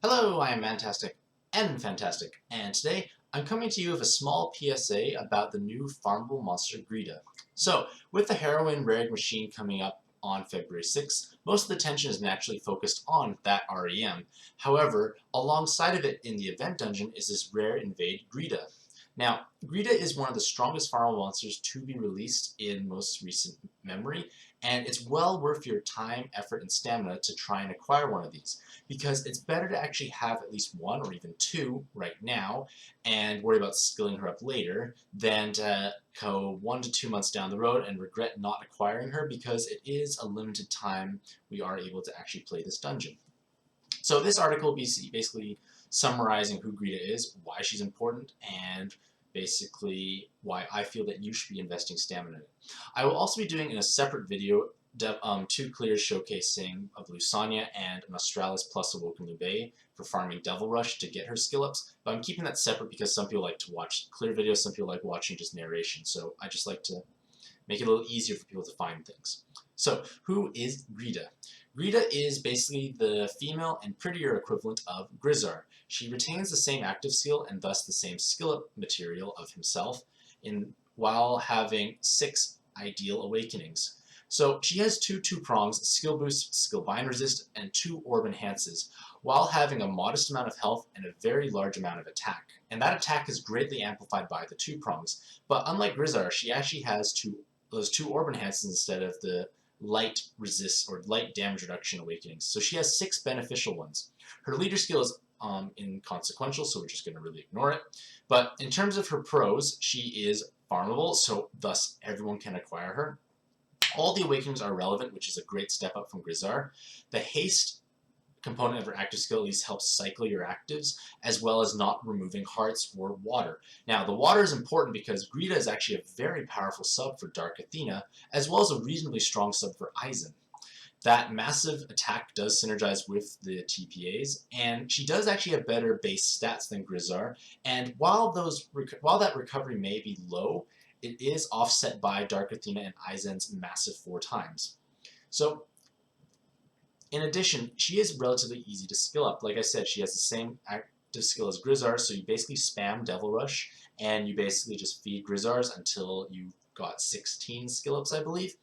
Hello, I am Mantastic and Fantastic, and today I'm coming to you with a small PSA about the new farmable monster Grida. So, with the Heroine raid machine coming up on February 6th, most of the attention is naturally focused on that REM. However, alongside of it in the event dungeon is this rare invade Grida. Now, Grida is one of the strongest farmable monsters to be released in most recent memory, and it's well worth your time, effort, and stamina to try and acquire one of these, because it's better to actually have at least one or even two right now and worry about skilling her up later than to go 1 to 2 months down the road and regret not acquiring her, because it is a limited time we are able to actually play this dungeon. So this article will be basically summarizing who Grida is, why she's important, and basically why I feel that you should be investing stamina in it. I will also be doing in a separate video two clears showcasing of Lusania and an Australis plus Awoken Lube for farming Devil Rush to get her skill ups, but I'm keeping that separate because some people like to watch clear videos, some people like watching just narration, so I just like to make it a little easier for people to find things. So, who is Grida? Grida is basically the female and prettier equivalent of Grisar. She retains the same active skill and thus the same skill up material of himself while having 6 ideal awakenings. So she has two prongs, skill boost, skill bind resist, and 2 orb enhances, while having a modest amount of health and a very large amount of attack. And that attack is greatly amplified by the 2 prongs. But unlike Grisar, she actually has those 2 orb enhances instead of the light resist or light damage reduction awakenings. So she has 6 beneficial ones. Her leader skill is inconsequential, so we're just going to really ignore it. But in terms of her pros, she is farmable, so thus everyone can acquire her. All the awakenings are relevant, which is a great step up from Grisar. The haste component of her active skill at least helps cycle your actives, as well as not removing hearts or water. Now, the water is important because Grida is actually a very powerful sub for Dark Athena, as well as a reasonably strong sub for Aizen. That massive attack does synergize with the TPAs, and she does actually have better base stats than Grisar, and while that recovery may be low, it is offset by Dark Athena and Aizen's massive 4 times. So, in addition, she is relatively easy to skill up. Like I said, she has the same active skill as Grisar, so you basically spam Devil Rush, and you basically just feed Grisars until you've got 16 skill ups, I believe.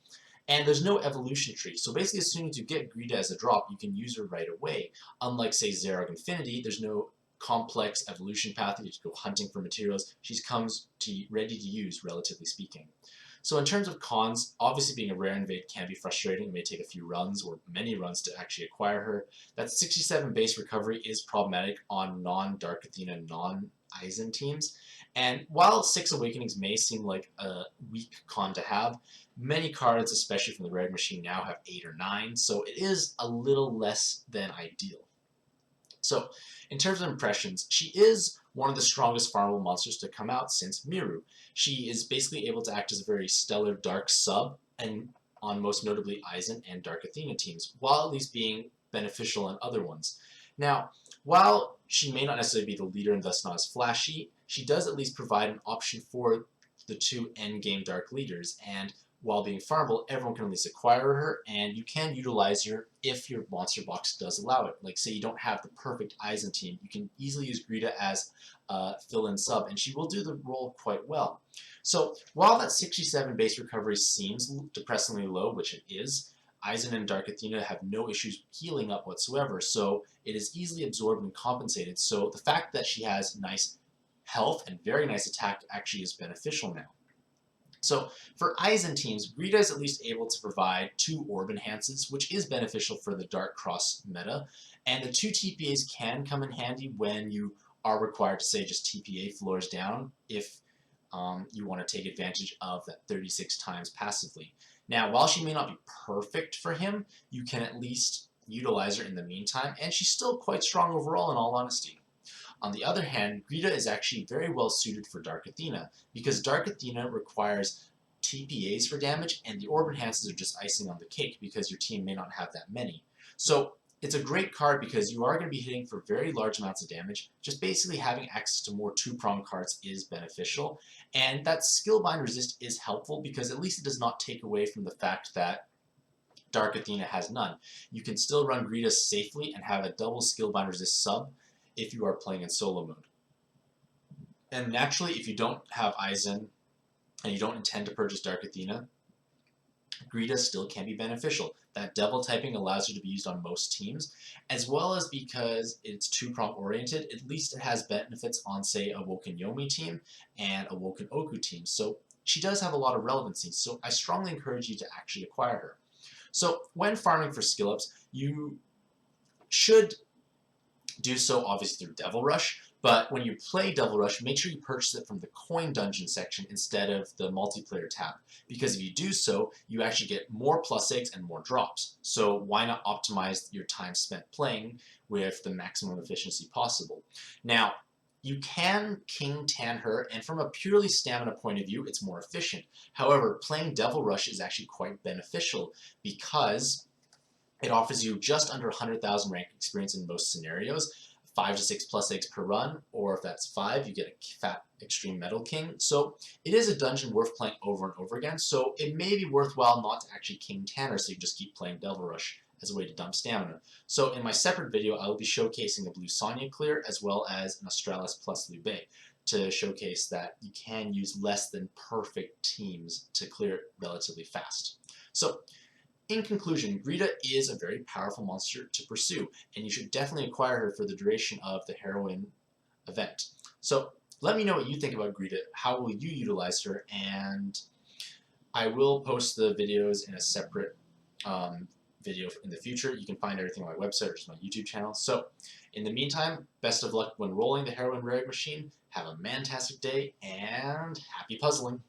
And there's no evolution tree, so basically as soon as you get Grida as a drop, you can use her right away. Unlike, say, Zerog Infinity, there's no complex evolution path. You just go hunting for materials. She comes ready to use, relatively speaking. So in terms of cons, obviously being a rare invade can be frustrating. It may take a few runs or many runs to actually acquire her. That 67 base recovery is problematic on non-Dark Athena, non-Aizen teams. And while 6 Awakenings may seem like a weak con to have, many cards, especially from the Red Machine now, have 8 or 9, so it is a little less than ideal. So, in terms of impressions, she is one of the strongest farmable monsters to come out since Miru. She is basically able to act as a very stellar dark sub, and on most notably Aizen and Dark Athena teams, while at least being beneficial on other ones. Now, while she may not necessarily be the leader and thus not as flashy, she does at least provide an option for the 2 endgame dark leaders, and while being farmable, everyone can at least acquire her, and you can utilize her if your monster box does allow it. Like, say you don't have the perfect Aizen team, you can easily use Grida as a fill-in sub, and she will do the role quite well. So, while that 67 base recovery seems depressingly low, which it is, Aizen and Dark Athena have no issues healing up whatsoever, so it is easily absorbed and compensated. So the fact that she has nice health and very nice attack actually is beneficial now. So for Aizen teams, Grida is at least able to provide 2 orb enhances, which is beneficial for the Dark Cross meta, and the 2 TPAs can come in handy when you are required to, say, just TPA floors down if you want to take advantage of that 36 times passively. Now, while she may not be perfect for him, you can at least utilize her in the meantime, and she's still quite strong overall in all honesty. On the other hand, Grida is actually very well suited for Dark Athena, because Dark Athena requires TPAs for damage, and the Orb Enhances are just icing on the cake because your team may not have that many. So it's a great card because you are going to be hitting for very large amounts of damage. Just basically having access to more 2-prong cards is beneficial, and that Skill Bind Resist is helpful because at least it does not take away from the fact that Dark Athena has none. You can still run Grida safely and have a double skill bind resist sub if you are playing in solo mode. And naturally, if you don't have Aizen and you don't intend to purchase Dark Athena, Grida still can be beneficial. That devil typing allows her to be used on most teams, as well as because it's 2-prompt oriented, at least it has benefits on, say, a Woken Yomi team and a Woken Oku team. So she does have a lot of relevancy, so I strongly encourage you to actually acquire her. So when farming for skill ups, you should do so obviously through Devil Rush, but when you play Devil Rush, make sure you purchase it from the coin dungeon section instead of the multiplayer tab, because if you do so, you actually get more +eggs and more drops. So why not optimize your time spent playing with the maximum efficiency possible? Now, you can King Tan her, and from a purely stamina point of view, it's more efficient. However, playing Devil Rush is actually quite beneficial because it offers you just under 100,000 rank experience in most scenarios, 5 to 6 +eggs per run, or if that's 5, you get a fat Extreme Metal King. So it is a dungeon worth playing over and over again, so it may be worthwhile not to actually King Tanner, so you just keep playing Devil Rush as a way to dump stamina. So in my separate video, I will be showcasing a Blue Sonya clear as well as an Australis plus Liu Bei to showcase that you can use less than perfect teams to clear it relatively fast. So in conclusion, Grida is a very powerful monster to pursue, and you should definitely acquire her for the duration of the Heroine event. So let me know what you think about Grida, how will you utilize her, and I will post the videos in a separate video in the future. You can find everything on my website or just my YouTube channel. So in the meantime, best of luck when rolling the Heroine Rare Machine, have a mantastic day, and happy puzzling!